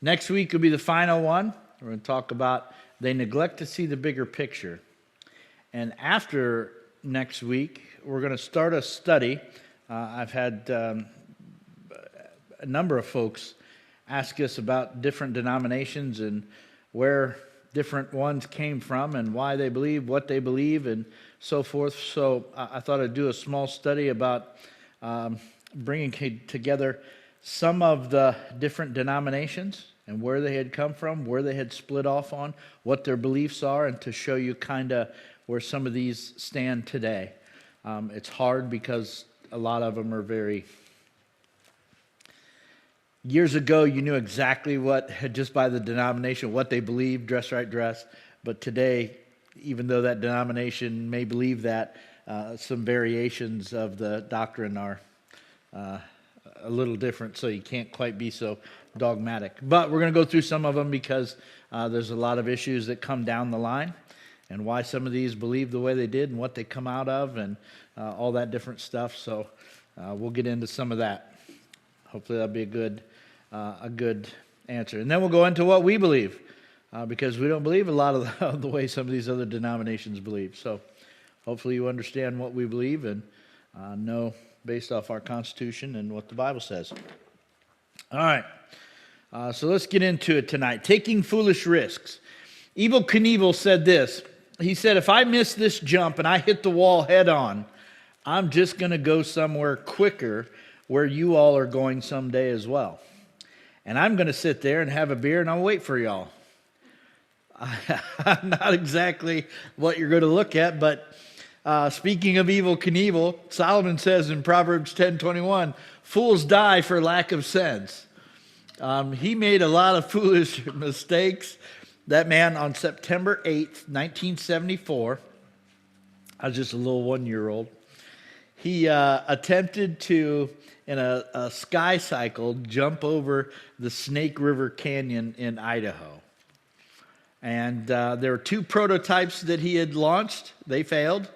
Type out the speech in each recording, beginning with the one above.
Next week will be the final one. We're going to talk about they neglect to see the bigger picture. And after next week, we're going to start a study. I've had a number of folks ask us about different denominations and where different ones came from and why they believe, what they believe, and so forth. So I thought I'd do a small study about bringing together some of the different denominations and where they had come from, where they had split off on, what their beliefs are, and to show you kind of where some of these stand today. It's hard because a lot of them are very... Years ago, you knew exactly what, just by the denomination, what they believed, dress right, dress. But today, even though that denomination may believe that, some variations of the doctrine are a little different, so you can't quite be so dogmatic. But we're going to go through some of them because there's a lot of issues that come down the line and why some of these believe the way they did and what they come out of and all that different stuff. So we'll get into some of that. Hopefully that'll be a good answer. And then we'll go into what we believe because we don't believe a lot of the way some of these other denominations believe. So hopefully you understand what we believe and know based off our Constitution and what the Bible says. All right. So let's get into it tonight. Taking foolish risks. Evel Knievel said this. He said, if I miss this jump and I hit the wall head on, I'm just going to go somewhere quicker where you all are going someday as well. And I'm going to sit there and have a beer and I'll wait for y'all. Not exactly what you're going to look at, but speaking of Evel Knievel, Solomon says in Proverbs 10:21, fools die for lack of sense. He made a lot of foolish mistakes. That man on September 8th, 1974, I was just a little 1-year-old, he attempted to, in a sky cycle, jump over the Snake River Canyon in Idaho. And there were 2 prototypes that he had launched. They failed.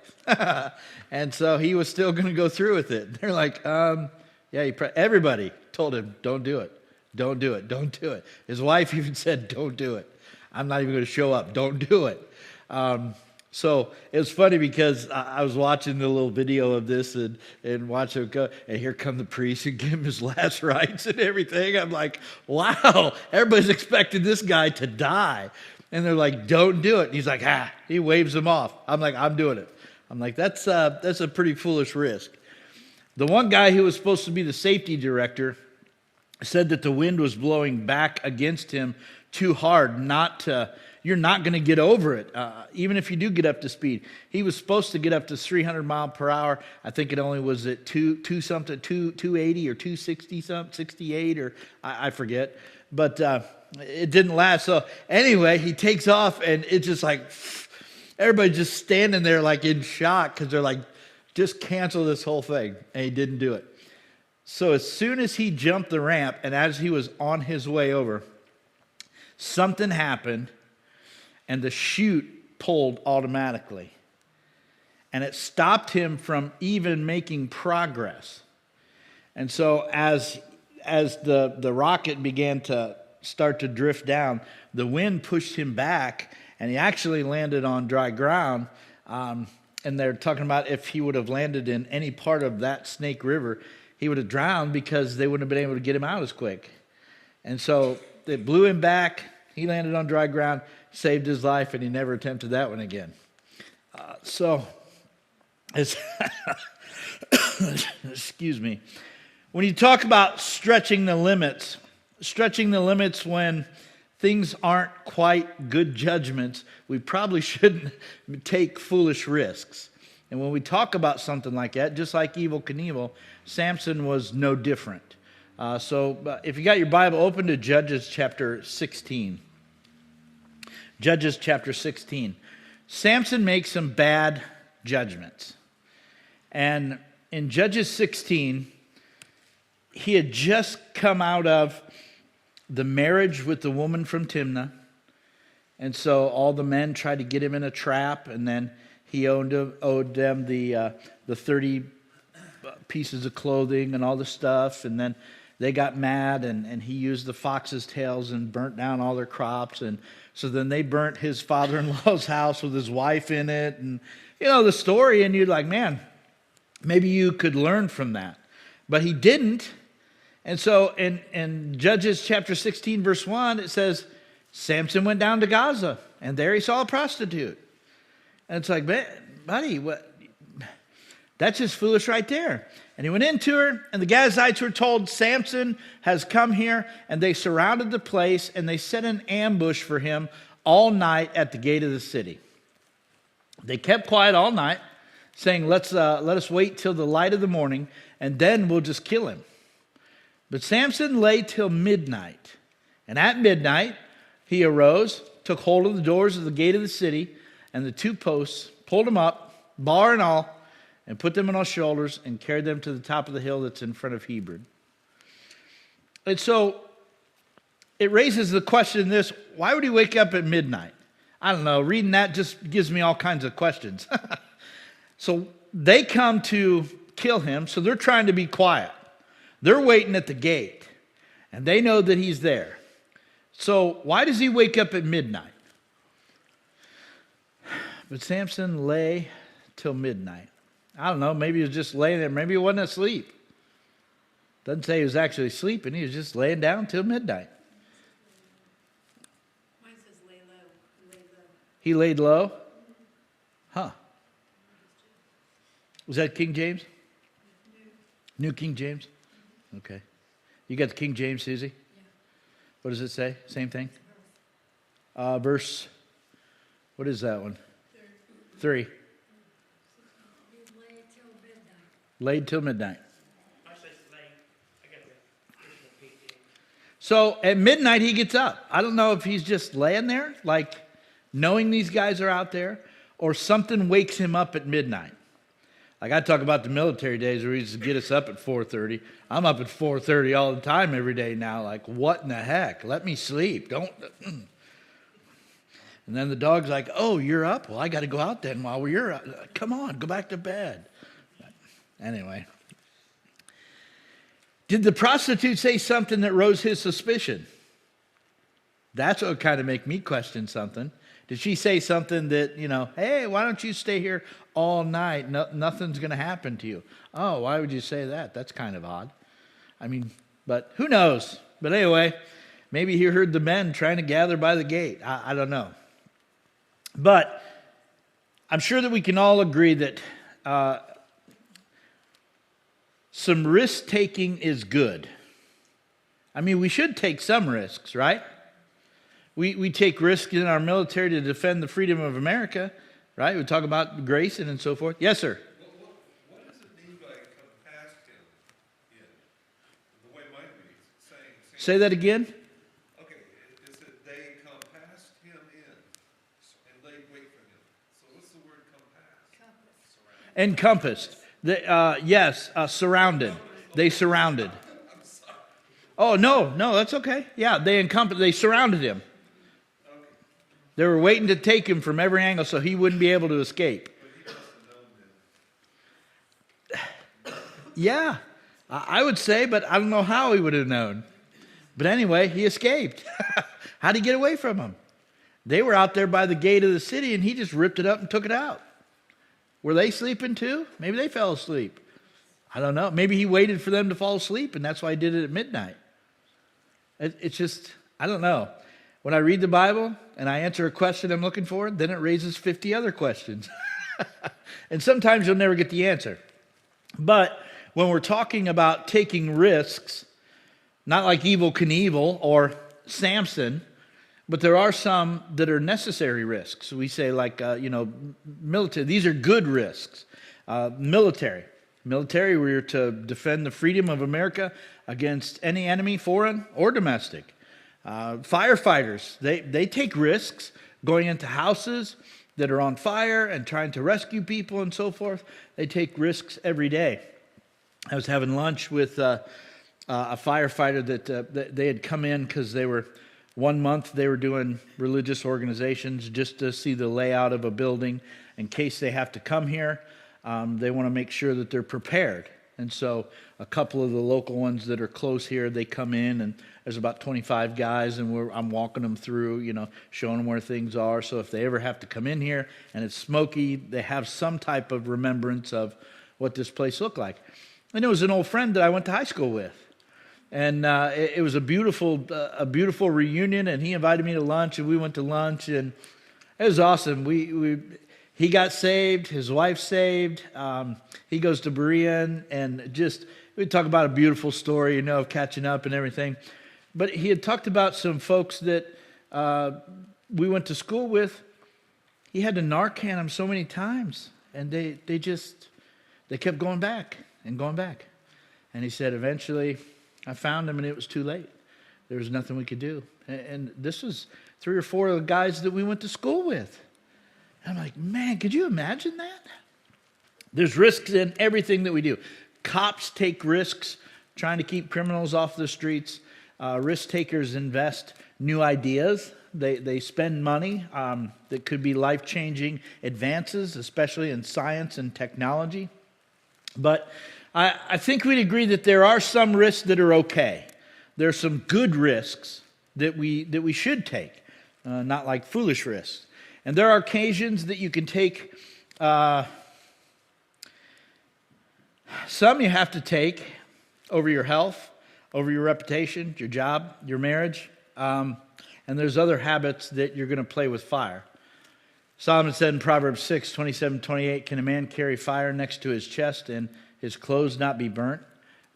And so he was still going to go through with it. They're like, everybody told him, don't do it. Don't do it. Don't do it. His wife even said, don't do it. I'm not even going to show up. Don't do it. So it was funny because I was watching the little video of this and watching him go, and here come the priests and give him his last rites and everything. I'm like, wow, everybody's expecting this guy to die. And they're like, don't do it. And he's like, he waves them off. I'm like, I'm doing it. I'm like, that's a pretty foolish risk. The one guy who was supposed to be the safety director said that the wind was blowing back against him too hard you're not going to get over it, even if you do get up to speed. He was supposed to get up to 300 mile per hour. I think it only was at 280 or 260 something, 68 or I forget. But it didn't last. So anyway, he takes off and it's just like everybody just standing there like in shock because they're like, just cancel this whole thing. And he didn't do it. So as soon as he jumped the ramp and as he was on his way over, something happened. And the chute pulled automatically. And it stopped him from even making progress. And so as the rocket began to start to drift down, the wind pushed him back, and he actually landed on dry ground. And they're talking about if he would have landed in any part of that Snake River, he would have drowned because they wouldn't have been able to get him out as quick. And so it blew him back. He landed on dry ground, saved his life, and he never attempted that one again. Excuse me. When you talk about stretching the limits when things aren't quite good judgments, we probably shouldn't take foolish risks. And when we talk about something like that, just like Evel Knievel, Samson was no different. So if you got your Bible, open to Judges chapter 16. Judges chapter 16. Samson makes some bad judgments. And in Judges 16, he had just come out of the marriage with the woman from Timnah. And so all the men tried to get him in a trap, and then he owed them the 30 pieces of clothing and all the stuff. And then they got mad, and he used the fox's tails and burnt down all their crops. And so then they burnt his father-in-law's house with his wife in it. And, the story, and you're like, man, maybe you could learn from that. But he didn't. And so in Judges chapter 16, verse 1, it says, Samson went down to Gaza, and there he saw a prostitute. And it's like, man, buddy, what? That's just foolish right there. And he went into her, and the Gazites were told, Samson has come here, and they surrounded the place, and they set an ambush for him all night at the gate of the city. They kept quiet all night, saying, let us wait till the light of the morning, and then we'll just kill him. But Samson lay till midnight, and at midnight he arose, took hold of the doors of the gate of the city, and the two posts, pulled them up, bar and all, and put them on his shoulders and carried them to the top of the hill that's in front of Hebron. And so it raises the question this, why would he wake up at midnight? I don't know, reading that just gives me all kinds of questions. So they come to kill him, so they're trying to be quiet. They're waiting at the gate, and they know that he's there. So why does he wake up at midnight? But Samson lay till midnight. I don't know, maybe he was just laying there. Maybe he wasn't asleep. Doesn't say he was actually sleeping. He was just laying down till midnight. Mine says lay low. He laid low? Huh. Was that King James? New King James? Okay. You got the King James, Susie? Yeah. What does it say? Same thing? Verse, what is that one? 3. Laid till midnight. So at midnight he gets up. I don't know if he's just laying there, like knowing these guys are out there, or something wakes him up at midnight. Like I talk about the military days where he used to get us up at 4:30. I'm up at 4:30 all the time every day now. Like, what in the heck? Let me sleep. Don't. And then the dog's like, oh, you're up? Well, I got to go out then while you're up. Come on, go back to bed. Anyway. Did the prostitute say something that rose his suspicion? That's what kind of make me question something. Did she say something that, hey, why don't you stay here all night? Nothing's going to happen to you. Oh, why would you say that? That's kind of odd. But who knows? But anyway, maybe he heard the men trying to gather by the gate. I don't know. But I'm sure that we can all agree that some risk-taking is good. We should take some risks, right? We take risks in our military to defend the freedom of America, right? We talk about grace and so forth. Yes, sir. What does it mean by come past him? The way mine reads, saying say that again. Okay, it said they come past him in, and they wait for him. So what's the word come past? Encompassed. Yes, surrounded. They surrounded. I'm sorry. Oh, no, that's okay. Yeah, they surrounded him. They were waiting to take him from every angle so he wouldn't be able to escape. But he must have known then. Yeah, I would say, but I don't know how he would have known. But anyway, he escaped. How'd he get away from them? They were out there by the gate of the city, and he just ripped it up and took it out. Were they sleeping too? Maybe they fell asleep. I don't know. Maybe he waited for them to fall asleep, and that's why he did it at midnight. It's just, I don't know. When I read the Bible and I answer a question I'm looking for, then it raises 50 other questions. And sometimes you'll never get the answer. But when we're talking about taking risks, not like Evel Knievel or Samson, but there are some that are necessary risks. We say like, military. These are good risks. Military, we're to defend the freedom of America against any enemy, foreign or domestic. Firefighters, they take risks going into houses that are on fire and trying to rescue people and so forth. They take risks every day. I was having lunch with a firefighter that they had come in because they were 1 month they were doing religious organizations just to see the layout of a building in case they have to come here. They want to make sure that they're prepared. And so a couple of the local ones that are close here, they come in, and there's about 25 guys, and I'm walking them through, showing them where things are. So if they ever have to come in here and it's smoky, they have some type of remembrance of what this place looked like. And it was an old friend that I went to high school with. And it was a beautiful reunion, and he invited me to lunch, and we went to lunch, and it was awesome. He got saved, his wife saved. He goes to Berean, and just we talk about a beautiful story, of catching up and everything. But he had talked about some folks that we went to school with. He had to Narcan them so many times, and they kept going back and going back. And he said, eventually, I found him, and it was too late. There was nothing we could do. And this was 3 or 4 of the guys that we went to school with. I'm like, man, could you imagine that? There's risks in everything that we do. Cops take risks trying to keep criminals off the streets. Risk takers invest new ideas. They spend money that could be life-changing advances, especially in science and technology. But I think we'd agree that there are some risks that are okay. There are some good risks that we should take, not like foolish risks. And there are occasions that you can take, some you have to take over your health, over your reputation, your job, your marriage. And there's other habits that you're going to play with fire. Solomon said in Proverbs 6, 27, 28, can a man carry fire next to his chest and his clothes not be burnt?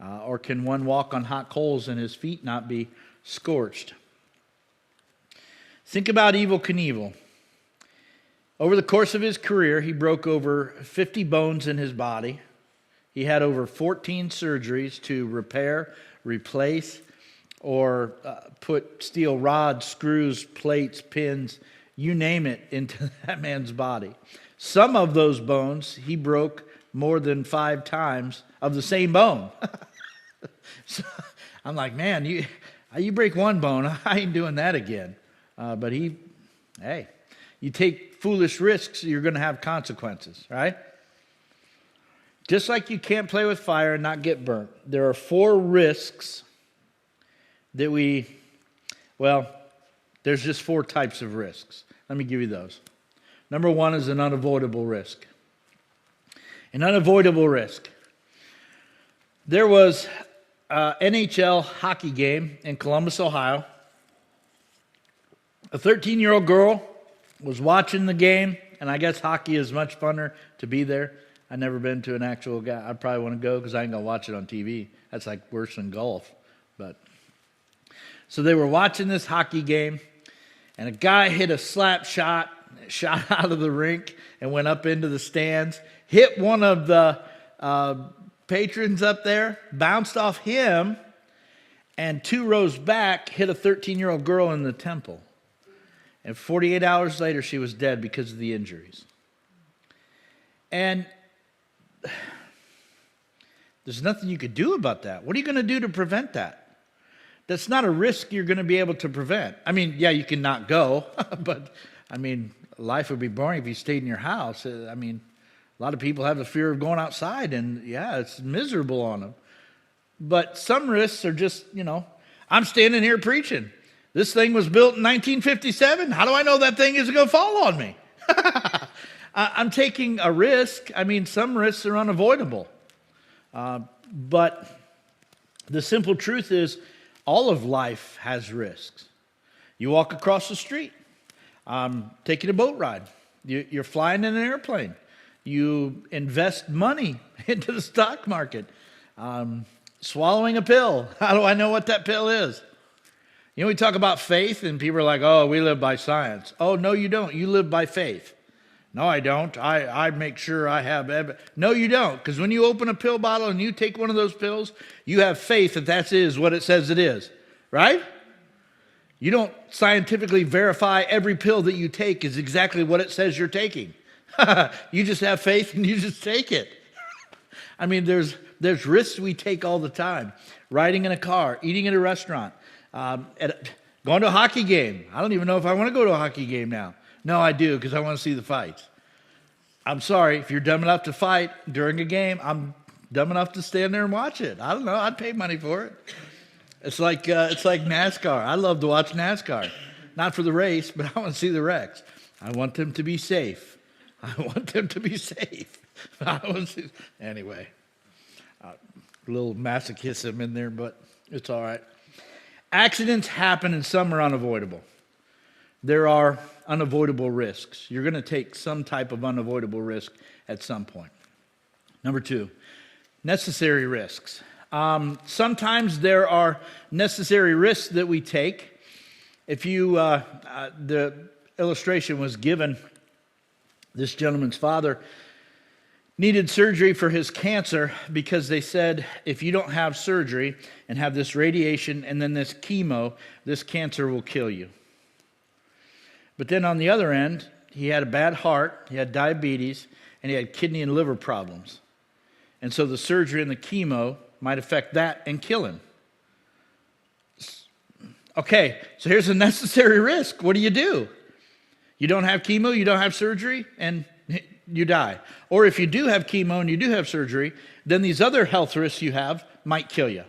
Or can one walk on hot coals and his feet not be scorched? Think about Evel Knievel. Over the course of his career, he broke over 50 bones in his body. He had over 14 surgeries to repair, replace, or put steel rods, screws, plates, pins, you name it, into that man's body. Some of those bones he broke more than 5 times of the same bone. So I'm like, man, you break one bone, I ain't doing that again. But you take foolish risks, you're going to have consequences, right? Just like you can't play with fire and not get burnt. There are 4 risks that there's just 4 types of risks. Let me give you those. Number 1 is an unavoidable risk. An unavoidable risk. There was an NHL hockey game in Columbus, Ohio. A 13-year-old girl was watching the game, and I guess hockey is much funner to be there. I've never been to an actual guy. I probably want to go because I ain't going to watch it on TV. That's like worse than golf. So they were watching this hockey game, and a guy hit a slap shot out of the rink and went up into the stands, hit one of the patrons up there, bounced off him, and 2 rows back hit a 13-year-old girl in the temple. And 48 hours later, she was dead because of the injuries. And there's nothing you could do about that. What are you going to do to prevent that? That's not a risk you're going to be able to prevent. I mean, yeah, you can not go, but life would be boring if you stayed in your house. A lot of people have the fear of going outside, and yeah, it's miserable on them. But some risks are just, I'm standing here preaching. This thing was built in 1957. How do I know that thing isn't going to fall on me? I'm taking a risk. Some risks are unavoidable. But the simple truth is, all of life has risks. You walk across the street, taking a boat ride. You're flying in an airplane. You invest money into the stock market. Swallowing a pill. How do I know what that pill is? We talk about faith, and people are like, oh, we live by science. Oh, no, you don't. You live by faith. No, I don't. I make sure I have evidence. No, you don't, because when you open a pill bottle and you take one of those pills, you have faith that is what it says it is, right? You don't scientifically verify every pill that you take is exactly what it says you're taking. You just have faith and you just take it. There's risks we take all the time. Riding in a car, eating at a restaurant, going to a hockey game. I don't even know if I want to go to a hockey game now. No, I do, because I want to see the fights. I'm sorry, if you're dumb enough to fight during a game, I'm dumb enough to stand there and watch it. I don't know. I'd pay money for it. It's like NASCAR. I love to watch NASCAR. Not for the race, but I want to see the wrecks. I want them to be safe. Anyway, a little masochism in there, but it's all right. Accidents happen and some are unavoidable. There are unavoidable risks. You're going to take some type of unavoidable risk at some point. Number 2, necessary risks. Sometimes there are necessary risks that we take. If you, the illustration was given, this gentleman's father needed surgery for his cancer because they said if you don't have surgery and have this radiation and then this chemo, this cancer will kill you. But then on the other end, he had a bad heart, he had diabetes, and he had kidney and liver problems. And so the surgery and the chemo might affect that and kill him. Okay, so here's a necessary risk. What do? You don't have chemo, you don't have surgery, and you die. Or if you do have chemo and you do have surgery, then these other health risks you have might kill you.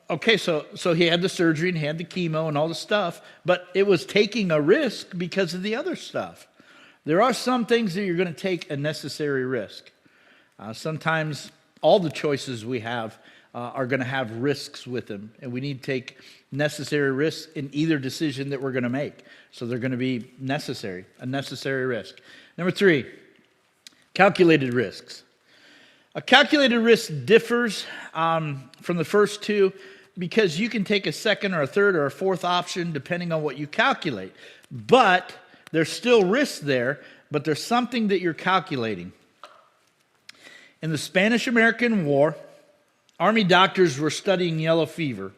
Okay, so he had the surgery and he had the chemo and all the stuff, but it was taking a risk because of the other stuff. There are some things that you're going to take a necessary risk. Sometimes all the choices we have are going to have risks with them, and we need to take necessary risks in either decision that we're going to make. So they're going to be necessary, a necessary risk. Number 3, calculated risks. A calculated risk differs from the first two because you can take a second or a third or a fourth option depending on what you calculate. But there's still risks there, but there's something that you're calculating. In the Spanish-American War, Army doctors were studying yellow fever.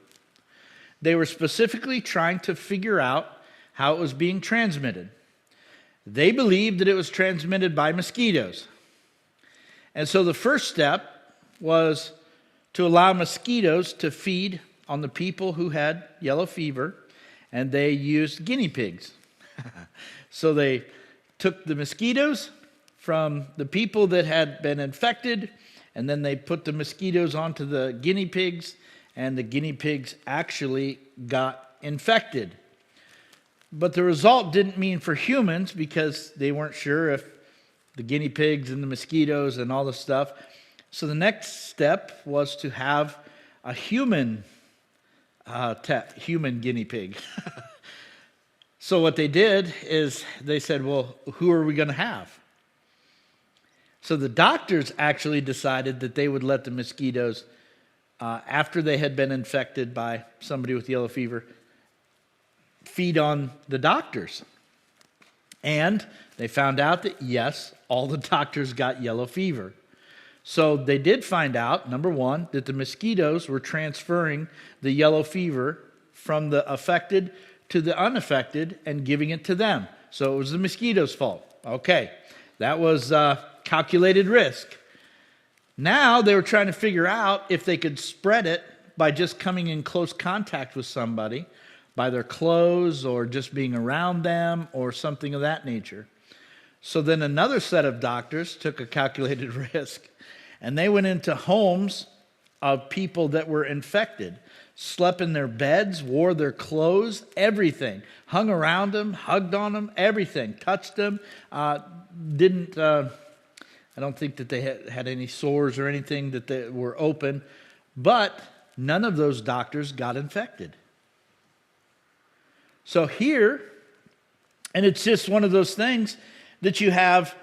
They were specifically trying to figure out how it was being transmitted. They believed that it was transmitted by mosquitoes. And so the first step was to allow mosquitoes to feed on the people who had yellow fever, and they used guinea pigs. So they took the mosquitoes from the people that had been infected, and then they put the mosquitoes onto the guinea pigs, and the guinea pigs actually got infected. But the result didn't mean for humans because they weren't sure if the guinea pigs and the mosquitoes and all the stuff. So the next step was to have a human guinea pig. So what they did is they said, well, who are we going to have? So the doctors actually decided that they would let the mosquitoes, after they had been infected by somebody with yellow fever, feed on the doctors. And they found out that, yes, all the doctors got yellow fever. So they did find out, number one, that the mosquitoes were transferring the yellow fever from the affected to the unaffected and giving it to them. So it was the mosquitoes' fault. Okay, that was calculated risk. Now they were trying to figure out if they could spread it by just coming in close contact with somebody, by their clothes or just being around them or something of that nature. So then another set of doctors took a calculated risk, and they went into homes of people that were infected, slept in their beds, wore their clothes, everything, hung around them, hugged on them, everything, touched them, I don't think that they had any sores or anything that they were open, but none of those doctors got infected. So here, and it's just one of those things that you have,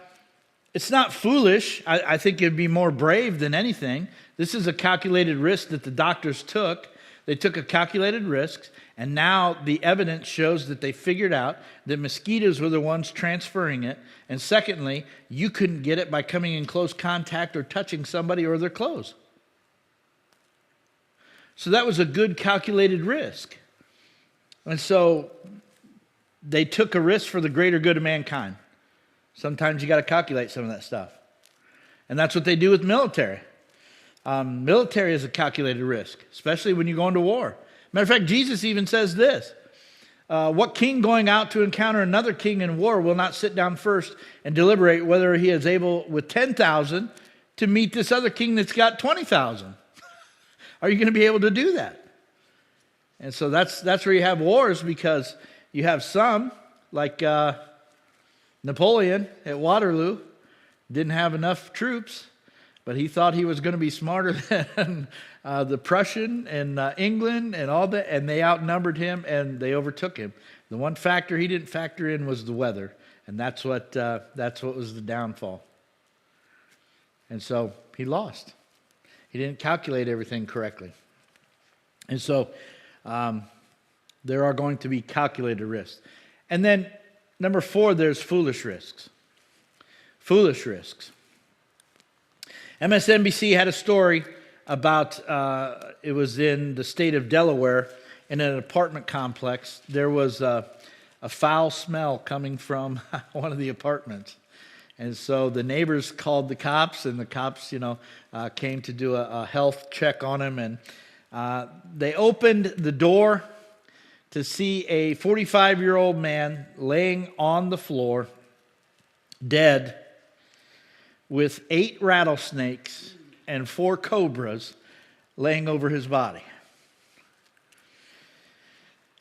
it's not foolish. I think it'd be more brave than anything. This is a calculated risk that the doctors took. They took a calculated risk, and now the evidence shows that they figured out that mosquitoes were the ones transferring it. And secondly, you couldn't get it by coming in close contact or touching somebody or their clothes. So that was a good calculated risk. And so they took a risk for the greater good of mankind. Sometimes you got to calculate some of that stuff. And that's what they do with military. Military is a calculated risk, especially when you go into war. Matter of fact, Jesus even says this. What king going out to encounter another king in war will not sit down first and deliberate whether he is able with 10,000 to meet this other king that's got 20,000? Are you going to be able to do that? And so that's where you have wars, because you have some, like Napoleon at Waterloo, didn't have enough troops, but he thought he was going to be smarter than the Prussian and England and all that, and they outnumbered him and they overtook him. The one factor he didn't factor in was the weather, and that's what was the downfall. And so he lost. He didn't calculate everything correctly. And so there are going to be calculated risks. And then number 4, there's foolish risks. Foolish risks. MSNBC had a story about, it was in the state of Delaware, in an apartment complex. There was a foul smell coming from one of the apartments. And so the neighbors called the cops, and the cops, came to do a health check on him. And they opened the door to see a 45-year-old man laying on the floor, dead, with 8 rattlesnakes and 4 cobras laying over his body.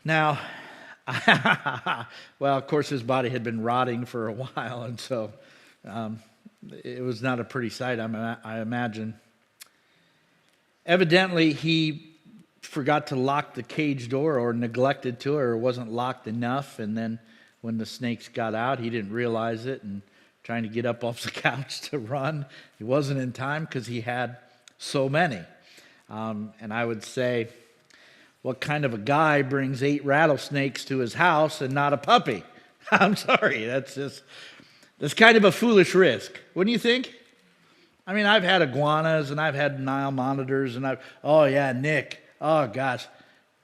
Now, well, of course, his body had been rotting for a while, and so it was not a pretty sight, I imagine. Evidently, he forgot to lock the cage door, or neglected to, or wasn't locked enough, and then when the snakes got out, he didn't realize it, and trying to get up off the couch to run, he wasn't in time because he had so many. And I would say, what kind of a guy brings 8 rattlesnakes to his house and not a puppy? I'm sorry, that's kind of a foolish risk, wouldn't you think? I mean, I've had iguanas and I've had Nile monitors, and Nick. Oh gosh,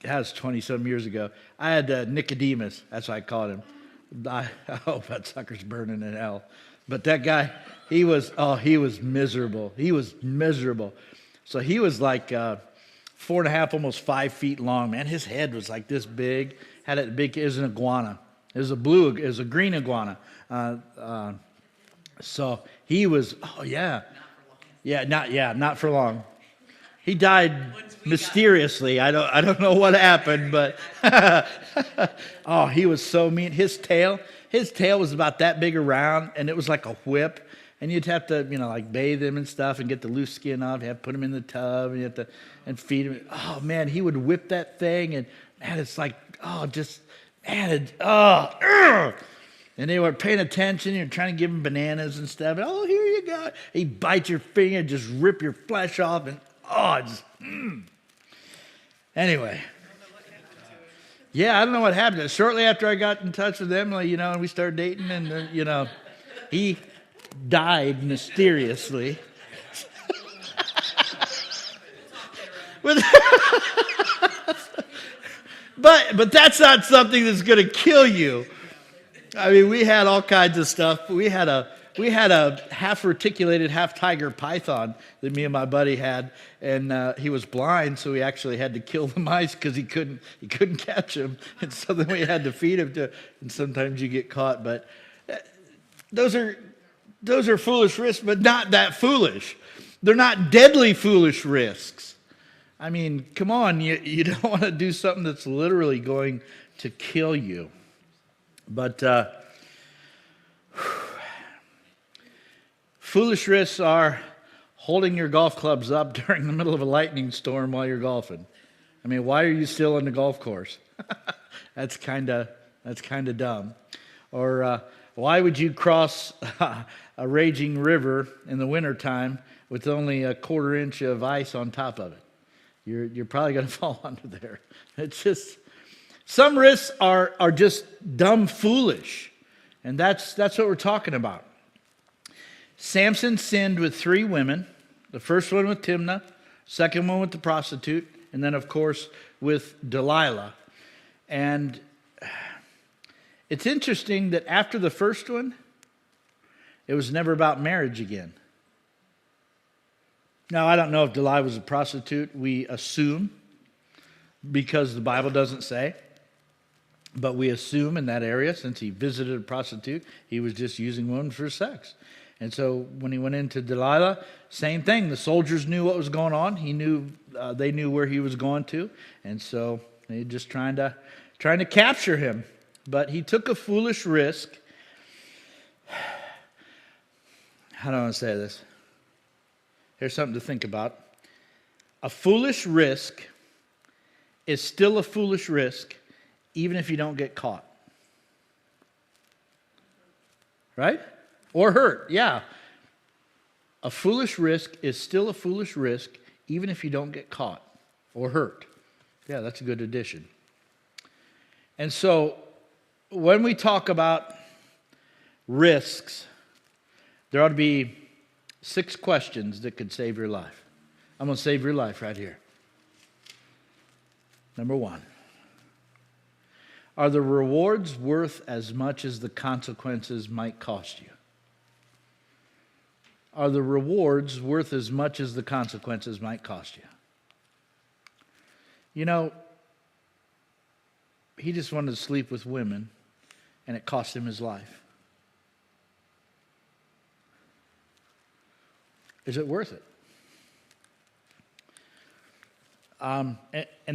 that was 20-some years ago. I had Nicodemus, that's what I called him. I hope that sucker's burning in hell. But that guy, he was miserable. He was miserable. So he was like 4.5, almost 5 feet long, man. His head was like this big. Had it big. It was an iguana. It was a green iguana. So he was, not for long. He died mysteriously. I don't know what happened, but he was so mean. His tail was about that big around, and it was like a whip. And you'd have to, like bathe him and stuff, and get the loose skin off. You have to put him in the tub, and you have to feed him. Oh man, he would whip that thing, and man, it's like and they were paying attention. You're trying to give him bananas and stuff. Oh, here you go. He bites your finger, just rip your flesh off, and Anyway. Yeah, I don't know what happened. Shortly after I got in touch with Emily, and we started dating, and, he died mysteriously. But that's not something that's going to kill you. I mean, we had all kinds of stuff. We had a half reticulated, half tiger python that me and my buddy had, and he was blind, so we actually had to kill the mice because he couldn't catch them, and so then we had to feed him and sometimes you get caught. But those are foolish risks, but not that foolish. They're not deadly foolish risks. I mean, come on, you don't want to do something that's literally going to kill you. But foolish risks are holding your golf clubs up during the middle of a lightning storm while you're golfing. I mean, why are you still on the golf course? That's kind of dumb. Or why would you cross a raging river in the wintertime with only a 1/4 inch of ice on top of it? You're probably going to fall under there. It's just, some risks are just dumb foolish. And that's what we're talking about. Samson sinned with 3 women. The first one with Timnah, second one with the prostitute, and then, of course, with Delilah. And it's interesting that after the first one, it was never about marriage again. Now, I don't know if Delilah was a prostitute. We assume, because the Bible doesn't say. But we assume in that area, since he visited a prostitute, he was just using women for sex. And so when he went into Delilah, same thing. The soldiers knew what was going on. They knew where he was going to. And so they just trying to capture him. But he took a foolish risk. How do I want to say this? Here's something to think about. A foolish risk is still a foolish risk, even if you don't get caught. Right? Or hurt, yeah. A foolish risk is still a foolish risk, even if you don't get caught or hurt. Yeah, that's a good addition. And so, when we talk about risks, there ought to be 6 questions that could save your life. I'm going to save your life right here. Number 1. Are the rewards worth as much as the consequences might cost you? Are the rewards worth as much as the consequences might cost you? You know, he just wanted to sleep with women, and it cost him his life. Is it worth it? And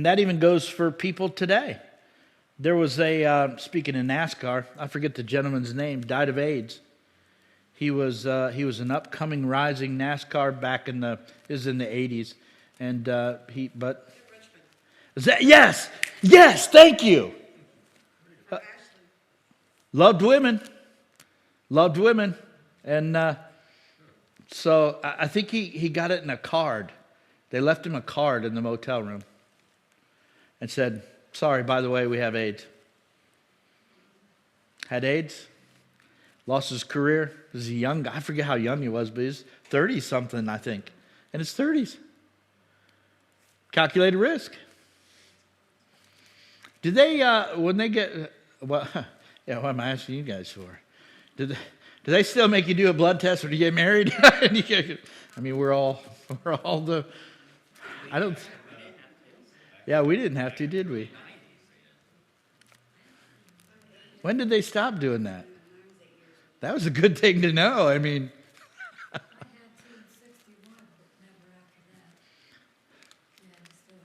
that even goes for people today. There was speaking in NASCAR, I forget the gentleman's name, died of AIDS. He was an upcoming rising NASCAR back in the 80s, and yes, thank you. Loved women, and so I think he got it in a card. They left him a card in the motel room and said, "Sorry, by the way, we have AIDS." Had AIDS, lost his career. Was a young guy. I forget how young he was, but he's 30-something, I think. In his 30s. Calculated risk. Did they, when they get, well, yeah, what am I asking you guys for? Do they still make you do a blood test when you get married? I mean, we're all the, I don't, yeah, we didn't have to, did we? When did they stop doing that? That was a good thing to know. I mean, I had to in 61, but never after that. Yeah, I still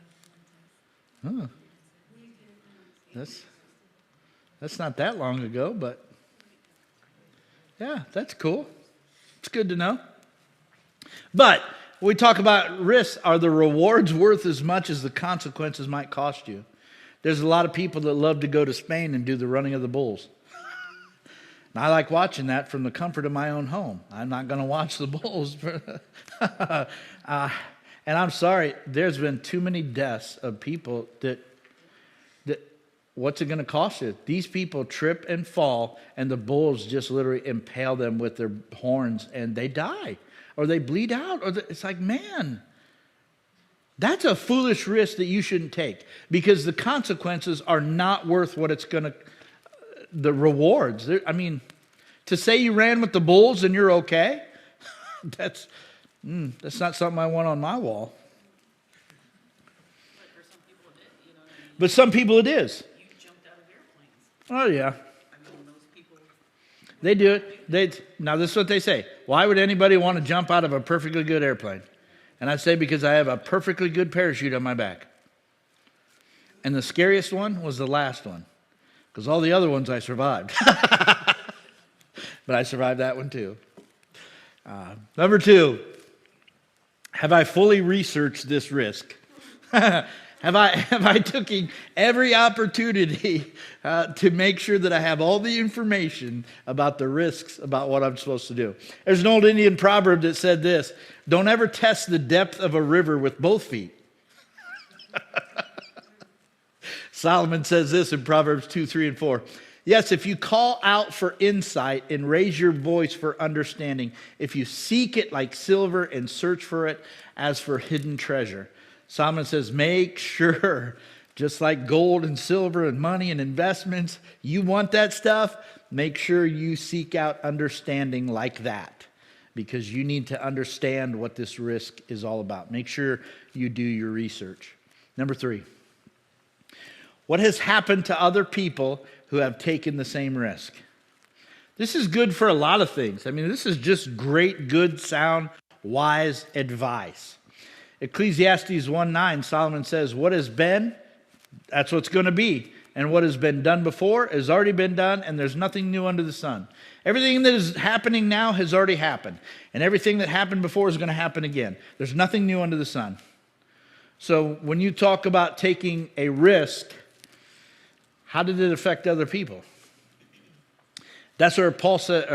have blood tests. that's not that long ago, but yeah, that's cool. It's good to know. But when we talk about risks, are the rewards worth as much as the consequences might cost you? There's a lot of people that love to go to Spain and do the running of the bulls. And I like watching that from the comfort of my own home. I'm not going to watch the bulls. And I'm sorry, there's been too many deaths of people that what's it going to cost you? These people trip and fall, and the bulls just literally impale them with their horns, and they die. Or they bleed out. It's like, man, that's a foolish risk that you shouldn't take, because the consequences are not worth what it's going to, the rewards. I mean, to say you ran with the bulls and you're okay, that's not something I want on my wall. But for some people it is, you know what I mean? But some people it is. You jumped out of airplanes. Oh, yeah. I mean, those people. They do it. Now, this is what they say. Why would anybody want to jump out of a perfectly good airplane? And I say because I have a perfectly good parachute on my back. And the scariest one was the last one, because all the other ones I survived. But I survived that one too. Number 2, have I fully researched this risk? Have I taken every opportunity to make sure that I have all the information about the risks about what I'm supposed to do? There's an old Indian proverb that said this: don't ever test the depth of a river with both feet. Solomon says this in Proverbs 2, 3, and 4. Yes, if you call out for insight and raise your voice for understanding, if you seek it like silver and search for it as for hidden treasure. Solomon says, make sure, just like gold and silver and money and investments, you want that stuff, make sure you seek out understanding like that, because you need to understand what this risk is all about. Make sure you do your research. Number 3, what has happened to other people who have taken the same risk? This is good for a lot of things. I mean, this is just great, good, sound, wise advice. Ecclesiastes 1:9, Solomon says, what has been, that's what's going to be. And what has been done before has already been done, and there's nothing new under the sun. Everything that is happening now has already happened. And everything that happened before is going to happen again. There's nothing new under the sun. So when you talk about taking a risk, how did it affect other people? That's where Paul said,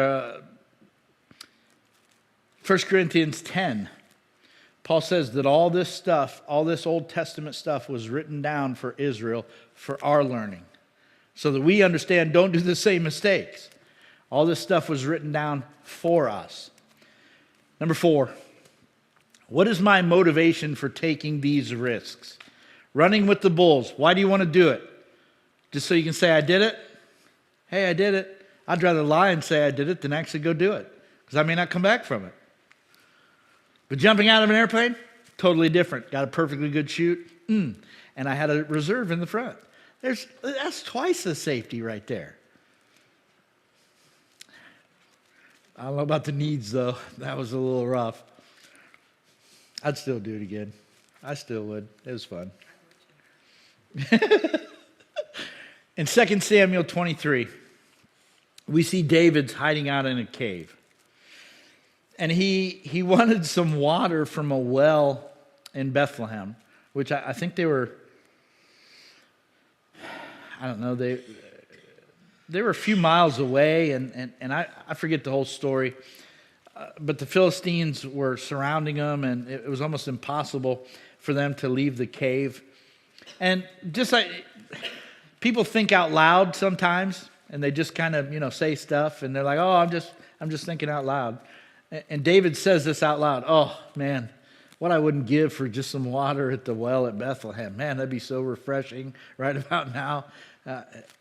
1 Corinthians 10, Paul says that all this stuff, all this Old Testament stuff was written down for Israel for our learning. So that we understand, don't do the same mistakes. All this stuff was written down for us. Number 4, what is my motivation for taking these risks? Running with the bulls. Why do you want to do it? Just so you can say, I did it? Hey, I did it. I'd rather lie and say I did it than actually go do it, because I may not come back from it. But jumping out of an airplane, totally different. Got a perfectly good chute, and I had a reserve in the front. That's twice the safety right there. I don't know about the needs, though. That was a little rough. I'd still do it again. I still would. It was fun. In 2 Samuel 23, we see David's hiding out in a cave. And he wanted some water from a well in Bethlehem, which I think they were, I don't know, they were a few miles away, and I forget the whole story. But the Philistines were surrounding them, and it was almost impossible for them to leave the cave. And just like people think out loud sometimes, and they just kind of, say stuff, and they're like, "Oh, I'm just thinking out loud." And David says this out loud. Oh man, what I wouldn't give for just some water at the well at Bethlehem. Man, that'd be so refreshing right about now.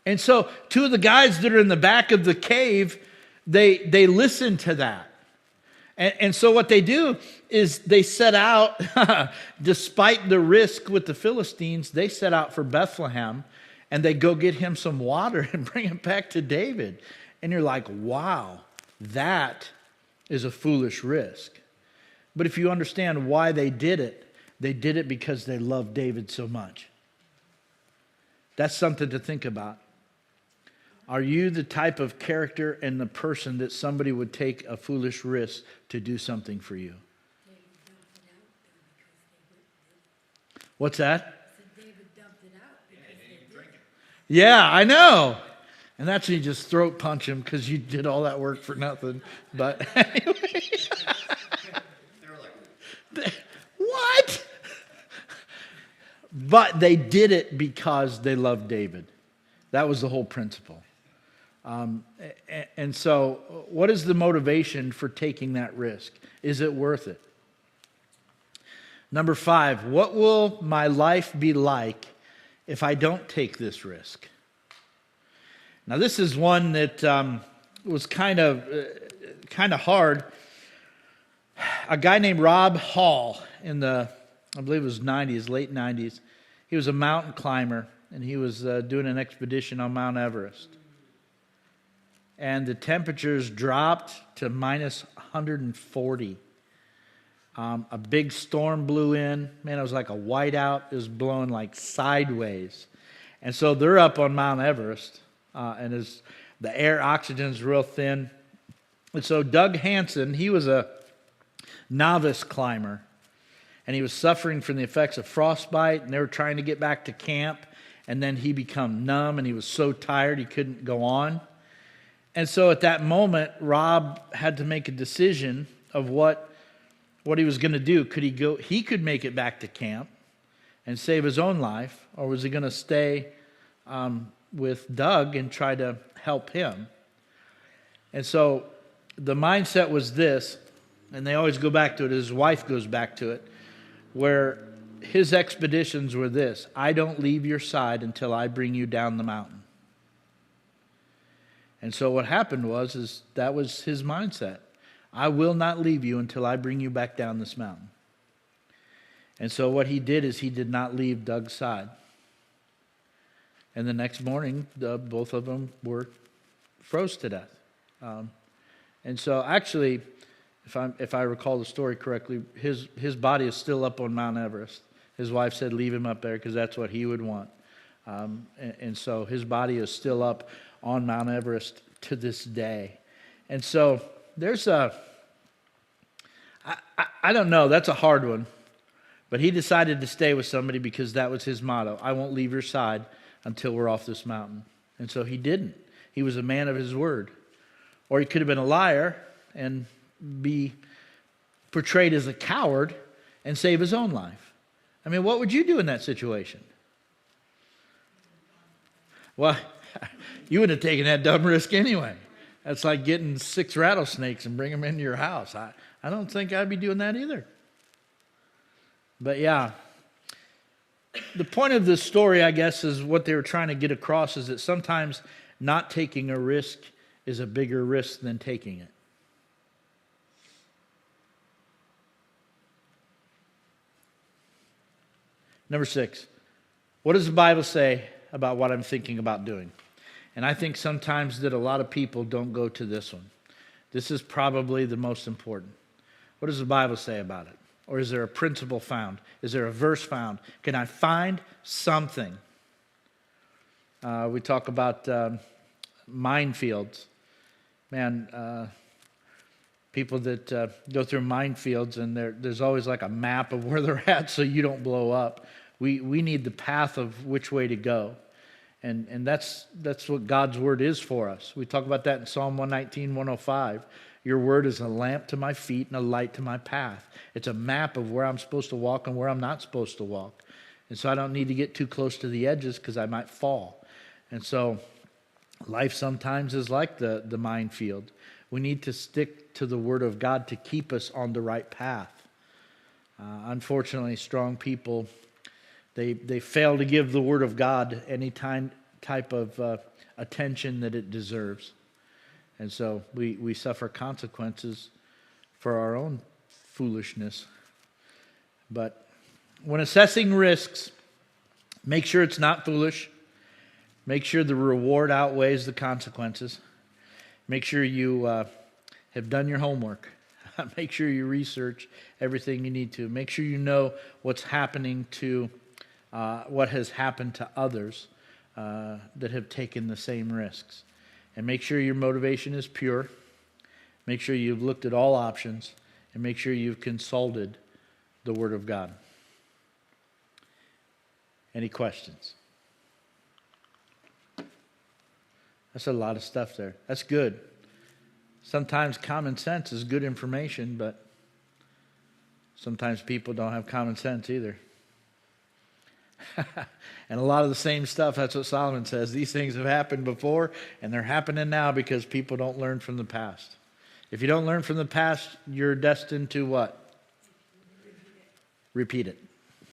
And so, two of the guys that are in the back of the cave, they listen to that. And so what they do is they set out, despite the risk with the Philistines, they set out for Bethlehem, and they go get him some water and bring it back to David. And you're like, wow, that is a foolish risk. But if you understand why they did it because they loved David so much. That's something to think about. Are you the type of character and the person that somebody would take a foolish risk to do something for you? What's that? David dumped it out because they did. Yeah, I know. And that's when you just throat punch him because you did all that work for nothing. But anyway. What? But they did it because they loved David. That was the whole principle. And so, what is the motivation for taking that risk? Is it worth it? Number 5, what will my life be like if I don't take this risk? Now, this is one that was kind of hard. A guy named Rob Hall in the, I believe it was late 90s. He was a mountain climber, and he was doing an expedition on Mount Everest. And the temperatures dropped to minus 140. A big storm blew in. Man, it was like a whiteout. It was blowing like sideways. And so they're up on Mount Everest, and the air oxygen is real thin. And so Doug Hansen, he was a novice climber, and he was suffering from the effects of frostbite, and they were trying to get back to camp, and then he became numb, and he was so tired he couldn't go on. And so at that moment, Rob had to make a decision of what he was going to do. Could he go? He could make it back to camp and save his own life, or was he going to stay with Doug and try to help him? And so the mindset was this, and they always go back to it. His wife goes back to it, where his expeditions were this: I don't leave your side until I bring you down the mountain. And so what happened was that was his mindset. I will not leave you until I bring you back down this mountain. And so what he did is he did not leave Doug's side. And the next morning, both of them were froze to death. And so actually, if I recall the story correctly, his body is still up on Mount Everest. His wife said leave him up there because that's what he would want. And so his body is still up on Mount Everest to this day. And so there's I don't know, that's a hard one. But he decided to stay with somebody because that was his motto. I won't leave your side until we're off this mountain. And so he didn't. He was a man of his word. Or he could have been a liar and be portrayed as a coward and save his own life. I mean, what would you do in that situation? Well, you wouldn't have taken that dumb risk anyway. That's like getting 6 rattlesnakes and bring them into your house. I don't think I'd be doing that either. But yeah, the point of this story, I guess, is what they were trying to get across is that sometimes not taking a risk is a bigger risk than taking it. Number 6, what does the Bible say about what I'm thinking about doing? And I think sometimes that a lot of people don't go to this one. This is probably the most important. What does the Bible say about it? Or is there a principle found? Is there a verse found? Can I find something? We talk about minefields. Man, people that go through minefields and there's always like a map of where they're at so you don't blow up. We need the path of which way to go. And that's what God's word is for us. We talk about that in Psalm 119, 105. Your word is a lamp to my feet and a light to my path. It's a map of where I'm supposed to walk and where I'm not supposed to walk. And so I don't need to get too close to the edges because I might fall. And so life sometimes is like the minefield. We need to stick to the word of God to keep us on the right path. Unfortunately, strong people, they fail to give the word of God any type of attention that it deserves. And so we suffer consequences for our own foolishness. But when assessing risks, make sure it's not foolish. Make sure the reward outweighs the consequences. Make sure you have done your homework. Make sure you research everything you need to. Make sure you know what's happening to what has happened to others that have taken the same risks. And make sure your motivation is pure. Make sure you've looked at all options. And make sure you've consulted the Word of God. Any questions? That's a lot of stuff there. That's good. Sometimes common sense is good information, but sometimes people don't have common sense either. And a lot of the same stuff, that's what Solomon says. These things have happened before, and they're happening now because people don't learn from the past. If you don't learn from the past, you're destined to what? Repeat it.